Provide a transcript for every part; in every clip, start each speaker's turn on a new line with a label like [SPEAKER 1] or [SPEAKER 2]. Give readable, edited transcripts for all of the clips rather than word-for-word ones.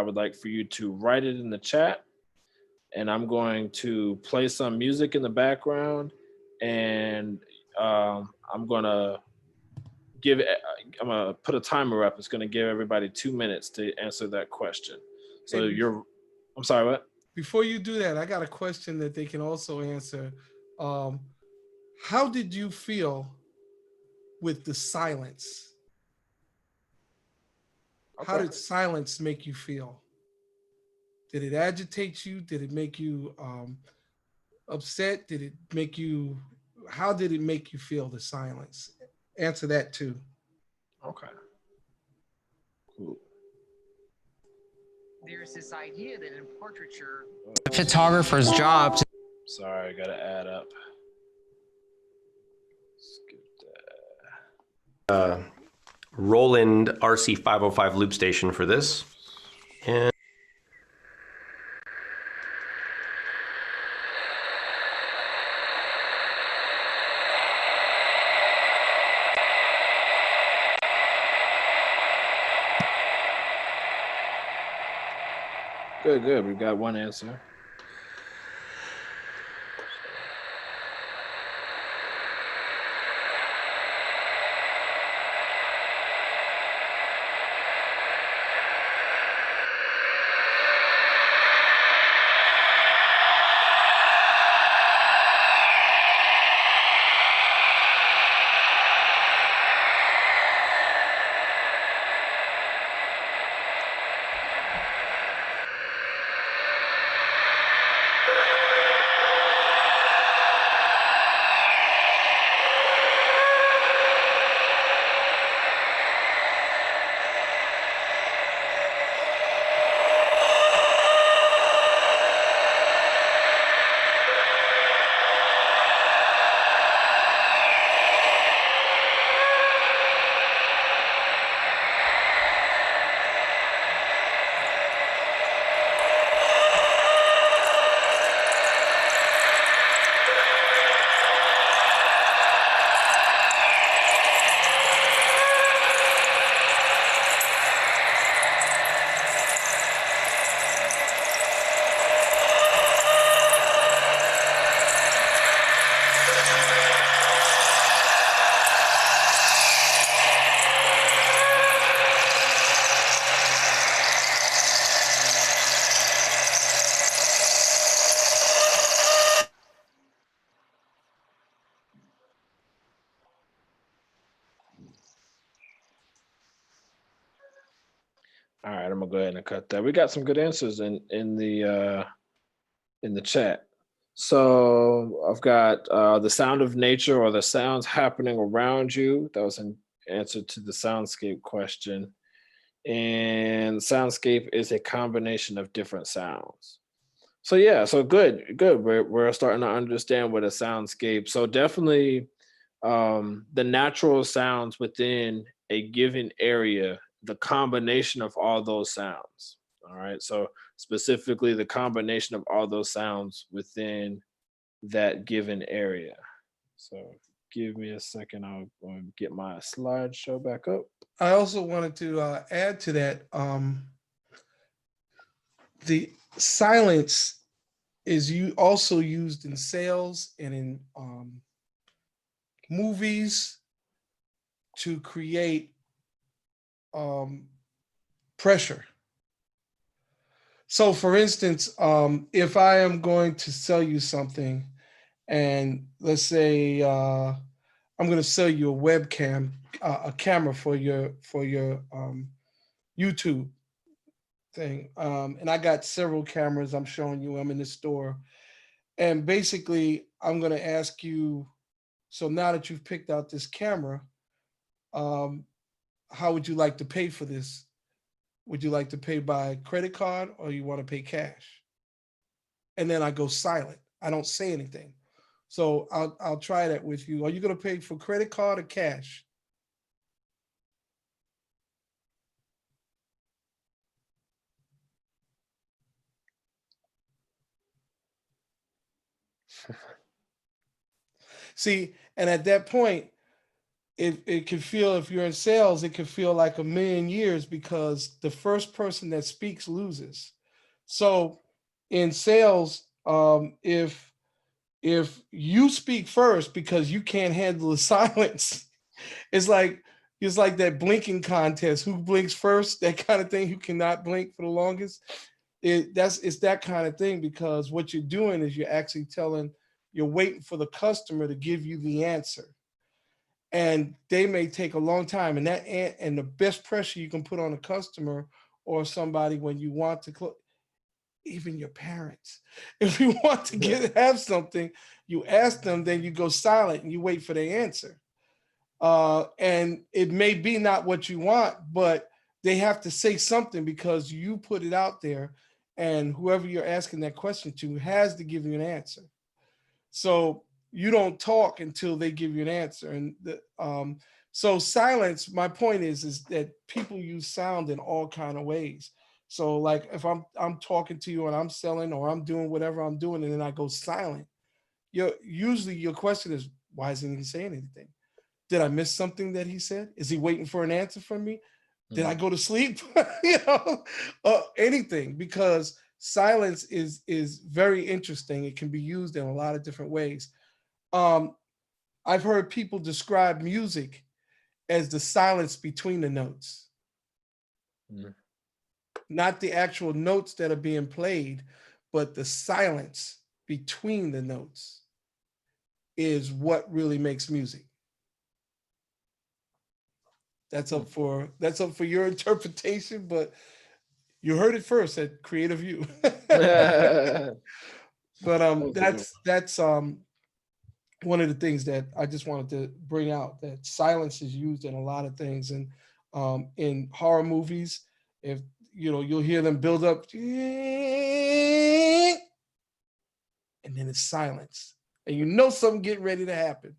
[SPEAKER 1] I would like for you to write it in the chat, and I'm going to play some music in the background, and I'm gonna I'm gonna put a timer up. It's gonna give everybody 2 minutes to answer that question. So
[SPEAKER 2] Hey,
[SPEAKER 1] I'm sorry, what?
[SPEAKER 2] before you do that, I got a question that they can also answer. Um, how did you feel with the silence? How
[SPEAKER 1] Okay.
[SPEAKER 2] did silence make you feel? Did it agitate you? Did it make you upset? Did it make you? How did it make you feel? The silence. Answer that too.
[SPEAKER 1] Okay. Cool.
[SPEAKER 3] There's this idea that in portraiture,
[SPEAKER 4] the photographer's job to
[SPEAKER 1] Sorry, I gotta add up. Skip that.
[SPEAKER 5] Roland RC505 loop station for this. And
[SPEAKER 1] Good, good. We've got one answer. All right, I'm gonna go ahead and cut that. We got some good answers in the chat. So I've got the sound of nature or the sounds happening around you. That was an answer to the soundscape question. And soundscape is a combination of different sounds. So yeah, so good, good. We're starting to understand what a soundscape. So definitely the natural sounds within a given area, the combination of all those sounds. All right. So specifically the combination of all those sounds within that given area. So give me a second. I'll go and get my slideshow back up.
[SPEAKER 2] I also wanted to add to that. The silence is you also used in sales and in movies to create pressure. So, for instance, if I am going to sell you something, and let's say I'm going to sell you a webcam, a camera for your YouTube thing, and I got several cameras. I'm showing you. I'm in the store, and basically, I'm going to ask you. So now that you've picked out this camera, how would you like to pay for this? Would you like to pay by credit card or you want to pay cash? And then I go silent. I don't say anything. So I'll try that with you. Are you going to pay for credit card or cash? See, and at that point, it can feel, if you're in sales, it can feel like a million years because the first person that speaks loses. So in sales, if you speak first because you can't handle the silence, it's like that blinking contest. Who blinks first? That kind of thing. Who cannot blink for the longest? It's that kind of thing, because what you're doing is you're waiting for the customer to give you the answer, and they may take a long time. And the best pressure you can put on a customer or somebody when you want to close, even your parents, if you want to have something, you ask them, then you go silent and you wait for their answer. And it may be not what you want, but they have to say something because you put it out there, and whoever you're asking that question to has to give you an answer. So you don't talk until they give you an answer. And so silence, my point is that people use sound in all kind of ways. So like if I'm talking to you and I'm selling or I'm doing whatever I'm doing and then I go silent, usually your question is, why isn't he saying anything? Did I miss something that he said? Is he waiting for an answer from me? Did I go to sleep? Anything, because silence is very interesting. It can be used in a lot of different ways. I've heard people describe music as the silence between the notes. Not the actual notes that are being played, but the silence between the notes is what really makes music. That's up for your interpretation, but you heard it first at KRE8ivU. But that's one of the things that I just wanted to bring out, that silence is used in a lot of things. And in horror movies, if you'll hear them build up and then it's silence, and something getting ready to happen.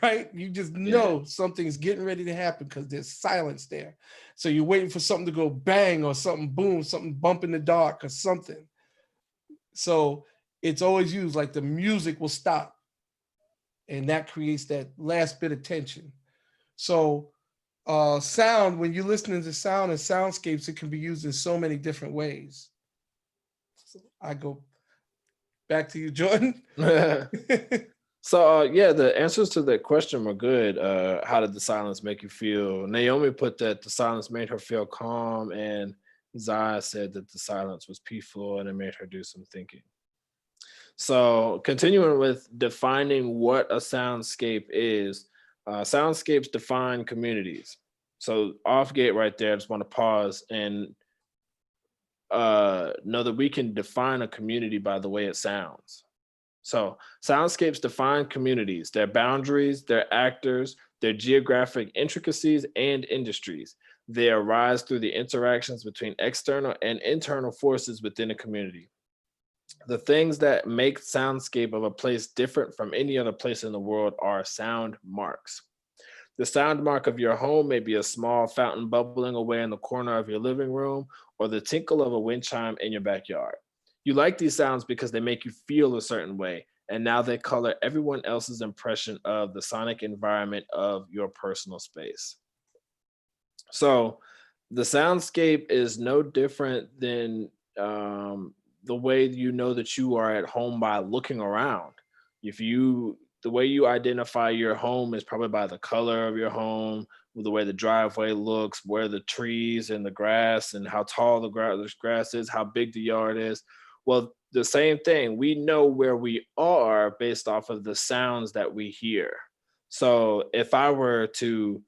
[SPEAKER 2] Right? You just know something's getting ready to happen because there's silence there. So you're waiting for something to go bang or something boom, something bump in the dark or something. So it's always used, like the music will stop, and that creates that last bit of tension. So sound, when you're listening to sound and soundscapes, it can be used in so many different ways. So I go back to you, Jordan.
[SPEAKER 1] So yeah, the answers to that question were good. How did the silence make you feel? Naomi put that the silence made her feel calm, and Zaya said that the silence was peaceful and it made her do some thinking. So continuing with defining what a soundscape is, soundscapes define communities. So off gate right there, I just want to pause and know that we can define a community by the way it sounds. So soundscapes define communities, their boundaries, their actors, their geographic intricacies and industries. They arise through the interactions between external and internal forces within a community. The things that make soundscape of a place different from any other place in the world are sound marks. The sound mark of your home may be a small fountain bubbling away in the corner of your living room, or the tinkle of a wind chime in your backyard. You like these sounds because they make you feel a certain way, and now they color everyone else's impression of the sonic environment of your personal space. So the soundscape is no different than the way you know that you are at home by looking around. The way you identify your home is probably by the color of your home, the way the driveway looks, where the trees and the grass and how tall the grass is, how big the yard is. Well, the same thing, we know where we are based off of the sounds that we hear. So if I were to,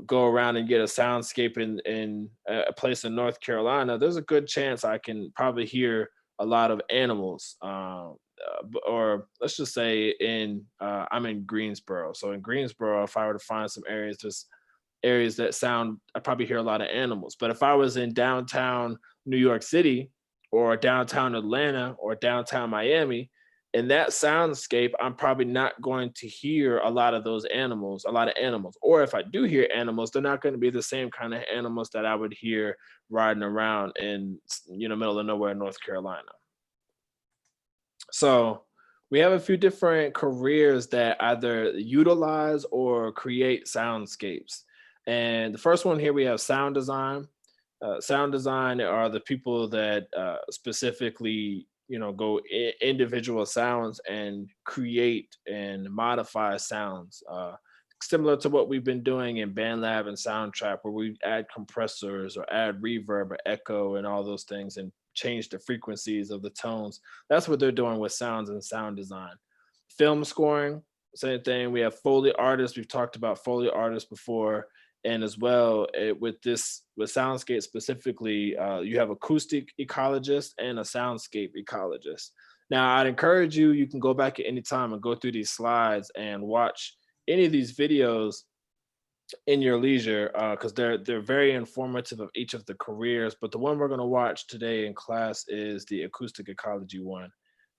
[SPEAKER 1] go around and get a soundscape in a place in North Carolina, there's a good chance I can probably hear a lot of animals. Or let's just say I'm in Greensboro. So in Greensboro, if I were to find some areas, just areas that sound, I probably hear a lot of animals. But if I was in downtown New York City or downtown Atlanta or downtown Miami, in that soundscape, I'm probably not going to hear a lot of animals. Or if I do hear animals, they're not going to be the same kind of animals that I would hear riding around in, middle of nowhere, North Carolina. So we have a few different careers that either utilize or create soundscapes. And the first one here, we have sound design. Sound design are the people that specifically, go individual sounds and create and modify sounds. Similar to what we've been doing in BandLab and Soundtrap, where we add compressors or add reverb or echo and all those things and change the frequencies of the tones. That's what they're doing with sounds and sound design. Film scoring, same thing. We have Foley artists. We've talked about Foley artists before. And as well, with soundscape specifically, you have acoustic ecologist and a soundscape ecologist. Now, I'd encourage you, you can go back at any time and go through these slides and watch any of these videos in your leisure, because they're very informative of each of the careers. But the one we're going to watch today in class is the acoustic ecology one.